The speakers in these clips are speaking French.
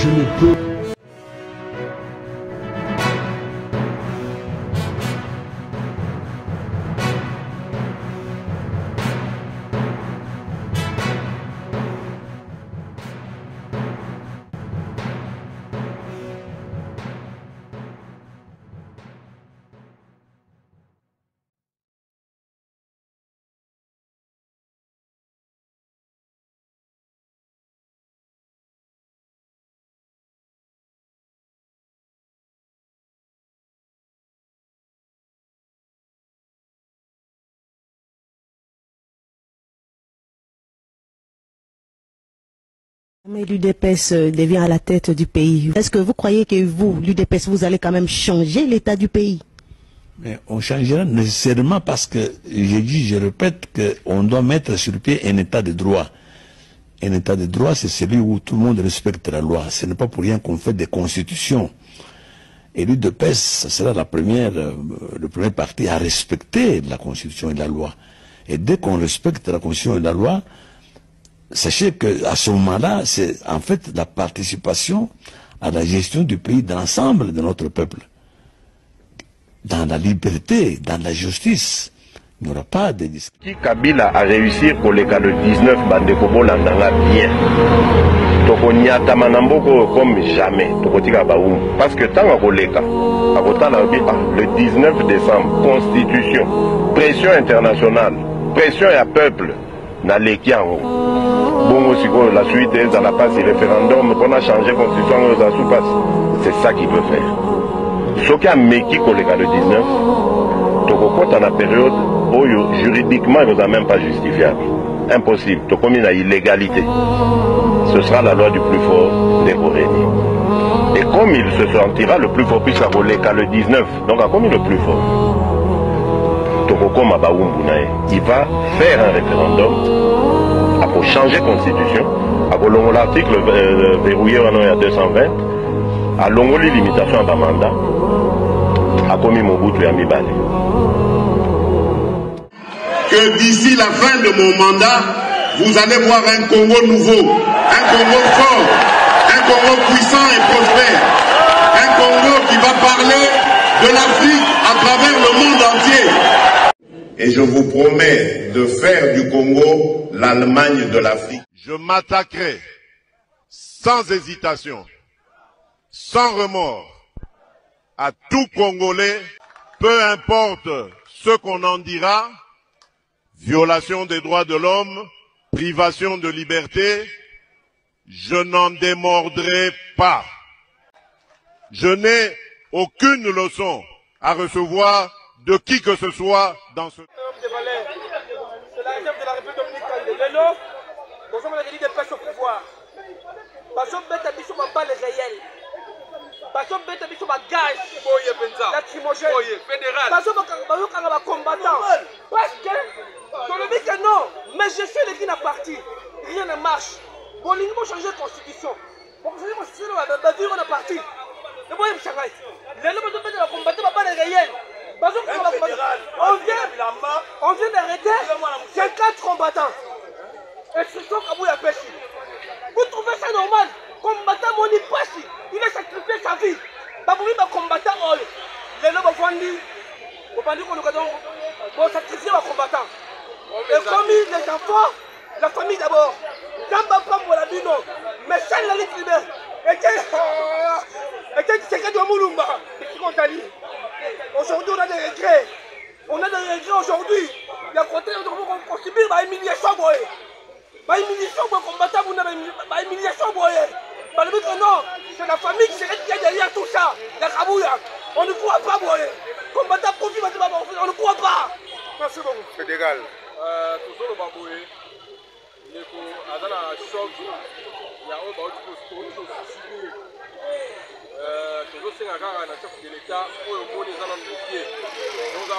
ne peux. Mais l'UDPS devient à la tête du pays. Est-ce que vous croyez que vous, l'UDPS, vous allez quand même changer l'état du pays? Mais on changera nécessairement parce que, je répète, qu'on doit mettre sur pied un état de droit. Un état de droit, c'est celui où tout le monde respecte la loi. Ce n'est pas pour rien qu'on fait des constitutions. Et l'UDPS, ce sera le premier parti à respecter la constitution et la loi. Et dès qu'on respecte la constitution et la loi, sachez qu'à ce moment-là, c'est en fait la participation à la gestion du pays de l'ensemble de notre peuple. Dans la liberté, dans la justice, il n'y aura pas de discrimination. Qui Kabila a réussi pour le cas de 19 Bandekobo Landanga bien. Tokonyata manamboko comme jamais. Tokotika baoum. Parce que tant à Koleka, le 19 décembre, constitution, pression internationale, pression à peuple, na lekiango. Bon aussi la suite est à la passe référendum qu'on a changé constitution aux assoupas. C'est ça qu'il veut faire. Ce qui a méki Koleka le 19, Tokokota dans la période où juridiquement il ne vous même pas justifiable. Impossible. Tokomi na illégalité. Ce sera la loi du plus fort des Boréni. Et comme il se sentira le plus fort puisqu'à Koleka le 19, donc à comme le plus fort. Il va faire un référendum pour changer constitution. À l'article verrouillé à 220, à l'ongoli limitation à mandat, à commis Mobutu et à Mibale. Que d'ici la fin de mon mandat, vous allez voir un Congo nouveau, un Congo fort, un Congo puissant et prospère, un Congo qui va parler de l'Afrique à travers le monde entier. Et je vous promets de faire du Congo l'Allemagne de l'Afrique. Je m'attaquerai sans hésitation, sans remords, à tout Congolais, peu importe ce qu'on en dira, violation des droits de l'homme, privation de liberté, je n'en démordrai pas. Je n'ai aucune leçon à recevoir de qui que ce soit dans ce... C'est la réserve de la République dominicaine. Lelo, nous sommes les UDPS au pouvoir. Parce que bête biso ma balle réelle. Parce que bête biso ma gaz. Lacrymogène. Parce que ma combattant. Parce que dans le but que non, mais je suis l'équipe à partir. Rien ne marche. Bon, il faut changer de constitution. Pour changer de constitution, on va vivre en partie. Le moyen de changer. Lelo, nous sommes combattre ma balle réelle. On vient d'arrêter 54 combattants. Et ce sont Kabouya Pessi. Vous trouvez ça normal? Combattant Moni Pessi, il a sacrifié sa vie. Baboui va combattant all. Les noms vont vont sacrifier les combattants. Et famille, les enfants, la famille d'abord. Damba pas pour la bino. Mais celle la litre libère. Et que c'est que du Moulumba. Aujourd'hui, on a des regrets. On a des regrets aujourd'hui. Il y a côté on subit une humiliation. Une humiliation pour combattre, une humiliation. Non, c'est la famille qui est derrière tout ça. La Kabouya. On ne croit pas. Combattre pour vivre, on ne croit pas. Merci beaucoup. C'est égal. Toujours le baboué. Il y a un choc. Il y a un baboué. Tozosenga kaka na chef de l'État oyo moni eza na dossier donc a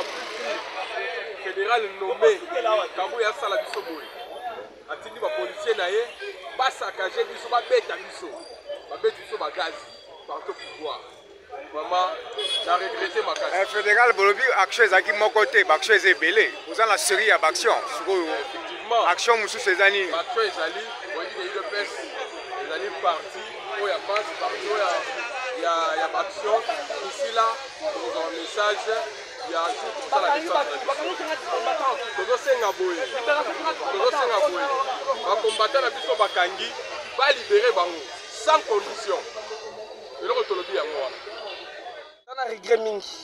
fédéral nommé Kabouya asala biso boye atindi bapolisier na ye basakaje biso babeta biso bagazi partout pouvoir vraiment na regrette makasi fédéral bolobi action ezalaki moko te baaction eza ebele oza na série ya baaction sikoyo effectivement action mosusu eza nini action ezali oyebi na UDPS ezali parti il y a masse, partout, il y a action. Ici, là, pour un message, il y a tout ça la distance. Les combattants la biso bakangi va libérer bango sans condition. Et le retour bien moi. On a regret mingi.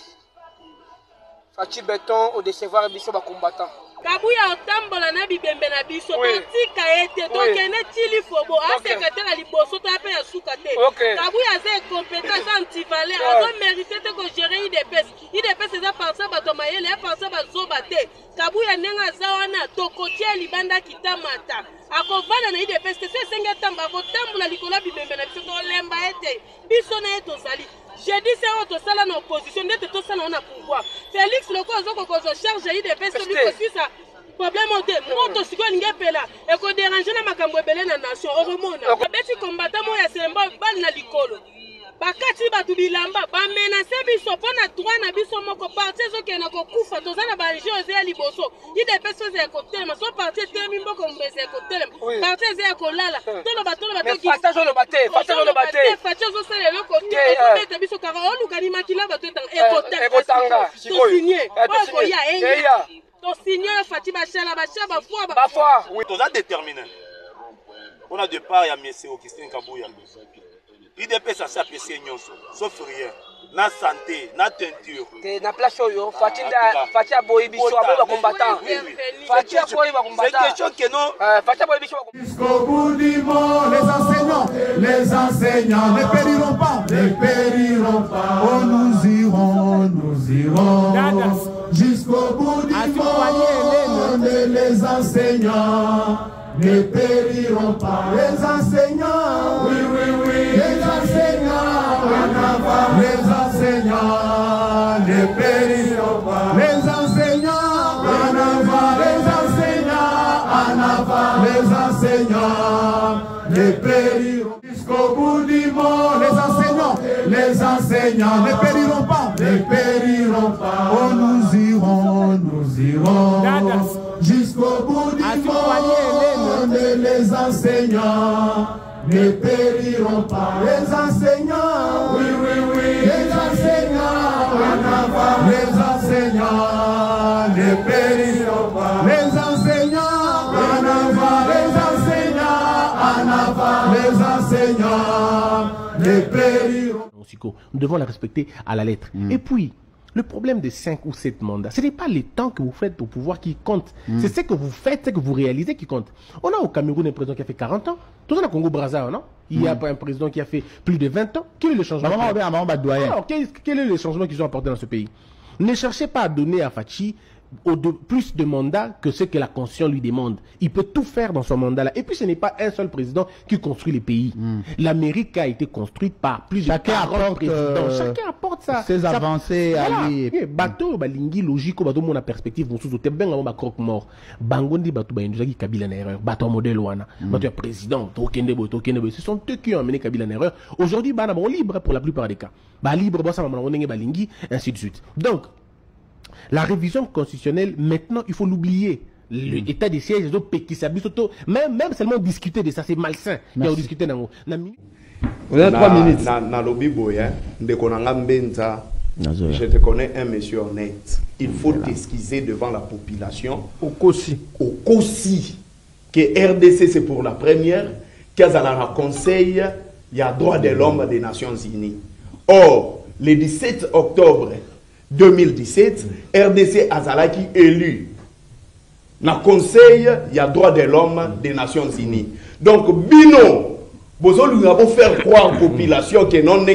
Fati béton au décevoir biso ba combattant. Kabuya otambola na bibembe na biso tika ete donc ene tili fobo a secrétaire à liboso to apé ya sukate. Kabuya ze compétence antivaleur a mérité de gérer IDPS. IDPS za penser ba tomayele a penser ba zobate. Kabuya nenga zawana to kotia libanda kitamata. Akovana na IDPS te senga tamba ko tambola likola bibembe na biso to lemba ete biso na eto zali. J'ai dit c'est autre ça là en opposition d'être tout ça on a pouvoir. Félix le cause qu'on charge IDPS lui aussi ça problème au dé moto siko ngepela et ko déranger na makambo ebele na nation oromona. Beti combattant mo ya semba bal na likolo. Bakati batu bilamba ba menacer biso pona droit na biso moko parti zo ke na ko kufa to za na ba jose ya liboso. IDPS zo ya cocktail ma so parti temi mboko mbese cocktail. Parti zo ya kolala. Tolo bato ki Fatazo le baté, Fatazo le baté. Fatazo sele le côté. Bete biso kara olu kanima kila bato tan ekotanga. To signer. Ko ya eya. To signer Fatima Chala ba chaba fois ba fois. Oui, to za déterminé. On a de part ya monsieur Augustin Kabuya. IDPS a sa PC nyonso, sauf rien. Na santé, na teinture. Na place oyo, Fatia boy biso abo combattant. Fatia boy ba combattant. C'est question que non. Fatia boy biso. Jusqu'au bout du monde, les enseignants ne périront pas, ne périront pas. Oh, nous irons. Jusqu'au bout du monde, les enseignants ne périront pas. Les enseignants, oui, les enseignants, les enseignants ne périront pas. Les enseignants, les enseignants ne périront. Jusqu'au bout du monde, les enseignants ne périront pas, ne périront pas. Oh, nous irons. Jusqu'au bout du monde, les enseignants ne périront pas. Les enseignants, oui, les enseignants, ne périront pas. Les enseignants, ne périront pas. Nous devons la respecter à la lettre. Et puis, le problème de 5 ou 7 mandats, ce n'est pas le temps que vous faites au pouvoir qui compte. C'est ce que vous faites, ce que vous réalisez qui compte. On a au Cameroun un président qui a fait 40 ans. Tout dans le Congo-Brazzaville, non? Il y a un président qui a fait plus de 20 ans. Quel est le changement? Alors, quel est le changement qu'ils ont apporté dans ce pays? Ne cherchez pas à donner à Fachi plus de mandats que ce que la Constitution lui demande. Il peut tout faire dans son mandat-là. Et puis ce n'est pas un seul président qui construit les pays. L'Amérique a été construite par plusieurs présidents. Chacun apporte ses avancées à lui. Bateau, balingi, logique, bateau, mon perspective, vous sous-soutenez bien avant ma croque mort. Bangondi, bateau, bainjaki, Kabila en erreur. Bateau, modèle, wana. Bateau, président, Tokenebo. Ce sont eux qui ont amené Kabila en erreur. Aujourd'hui, bah, on est libre pour la plupart des cas. Bah, libre, bah, ça, on est balingi, ainsi de suite. Donc, la révision constitutionnelle, maintenant, il faut l'oublier. L'état des sièges, qui s'abusent, même seulement discuter de ça, c'est malsain. Vous avez 3 minutes. Je te connais un monsieur honnête. Il faut t'excuser devant la population. Au Kossi. Que RDC, c'est pour la première. Qu'il a un conseil, il y a droit de l'homme des Nations Unies. Or, le 17 octobre 2017, RDC Azalaki élu. Dans le conseil, il y a droit de l'homme des Nations Unies. Donc, Bino, vous allez faire croire à la population que non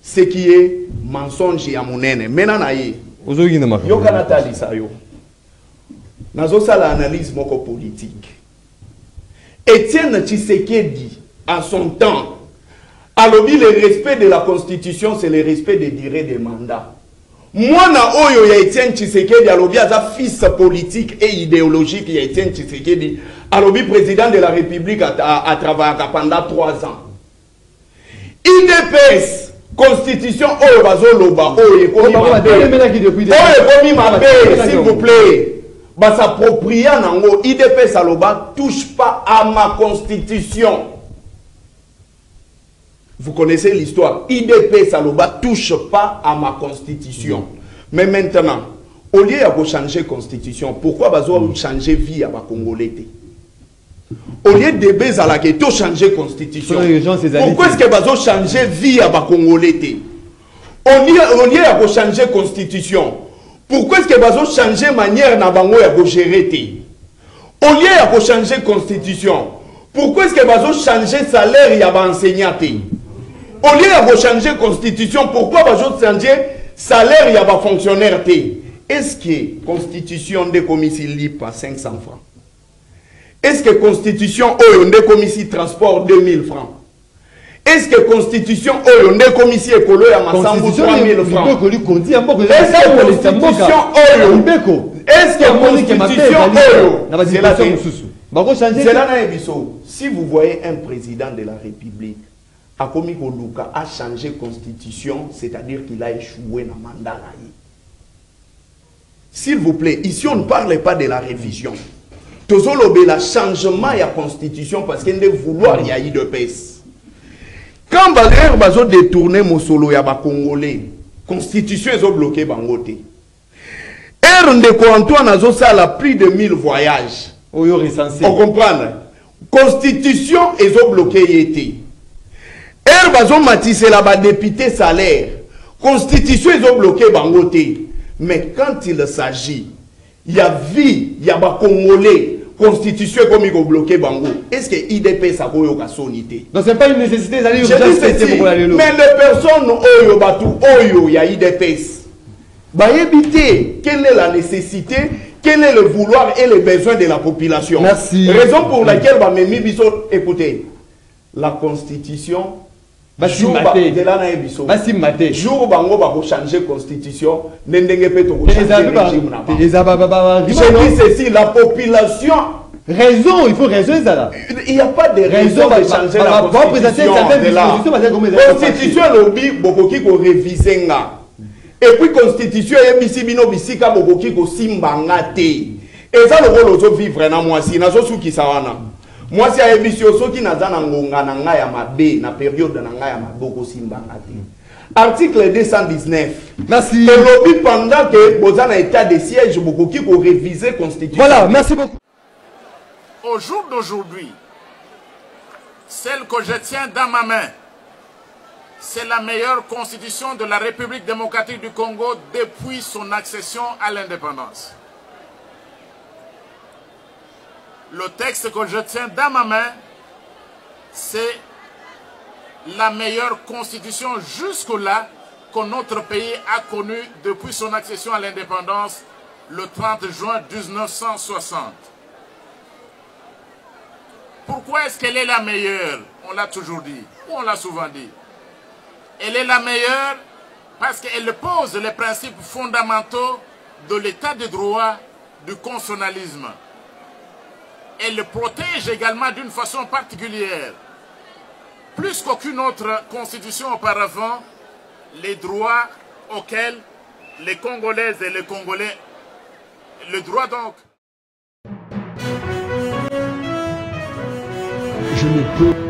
ce qui est mensonge à mon aîné. Maintenant, vous avez l'analyse politique. Étienne Tshisekedi, en son temps, alors, le respect de la Constitution, c'est le respect des durées des mandats. Moi, Oyo Etienne Tshisekedi, alors, un fils politique et idéologique, Etienne Tshisekedi, alors, président de la République a travaillé pendant 3 ans. IDPS, Constitution, Oyo Bazoloba, Oyo s'il vous plaît, s'approprier, IDPS, alors, touche pas à ma Constitution. Vous connaissez l'histoire. IDP Saloba touche pas à ma constitution. Mais maintenant, au lieu de changer la constitution, pourquoi vous changer vie à ma Congolais? Au lieu de baiser à la question changer la constitution, pourquoi est-ce que vous changer vie à ma Congolais? Au lieu de changer la constitution, pourquoi est-ce que vous changer la manière de gérer? Au lieu de changer la constitution, pourquoi est-ce que vous changer le salaire de l'enseignant? Au lieu de changer la constitution, pourquoi vous changer le salaire de la fonctionnaire? Est-ce que la constitution de commission libre à 500 francs? Est-ce que la constitution de commission transport 2000 francs? Est-ce que la constitution de commission écolo à Massambo 3000 francs? Est-ce que la constitution si vous voyez un président de la République a changé la constitution, c'est-à-dire qu'il a échoué dans le mandat. S'il vous plaît, ici on ne parle pas de la révision. Tozolobe le changement de la constitution parce qu'il y a de vouloir il y a eu de pèse. Quand Bazer détourné mon solo ya ba Congolais, constitution est bloquée bangote. Ndeko Antoine a plus de 1000 voyages. On comprend. Constitution est bloquée. Bazo Matisse là député salaire. Constitution est bloquée bangote. Mais quand il s'agit, il y a vie, il y a ba Congolais. Constitution comme il bloqué bango. Est-ce que IDP ça va sonité? Donc c'est pas une nécessité d'aller mais les personnes oyo batu oyo ya IDPS. Bah éviter quelle est la nécessité, quel est le vouloir et les besoins de la population. Merci. Raison pour laquelle bah Mimi Bisso écoutez la constitution jour bango va changer constitution n'endenge pe to changer régime na. Je dis ceci, la population raison, il faut raison ça. Il n'y a pas de raison de changer la constitution. La constitution lobby bokoki ko réviser nga. Et puis constitution ebisi bino bisika bokoki ko simbanga te. Et ça le rôle ozo vivre na moi si na zo suki sawana. Moi, si je suis qui n'a pas na période article 219. Merci. Le lobby pendant que vous avez état de siège, beaucoup qui pour réviser la constitution. Voilà, merci beaucoup. Au jour d'aujourd'hui, celle que je tiens dans ma main, c'est la meilleure constitution de la République démocratique du Congo depuis son accession à l'indépendance. Le texte que je tiens dans ma main, c'est la meilleure constitution jusque-là que notre pays a connue depuis son accession à l'indépendance le 30 juin 1960. Pourquoi est-ce qu'elle est la meilleure? On l'a toujours dit, ou on l'a souvent dit. Elle est la meilleure parce qu'elle pose les principes fondamentaux de l'état de droit, du constitutionnalisme. Elle le protège également d'une façon particulière. Plus qu'aucune autre constitution auparavant, les droits auxquels les Congolaises et les Congolais, le droit donc. Je ne peux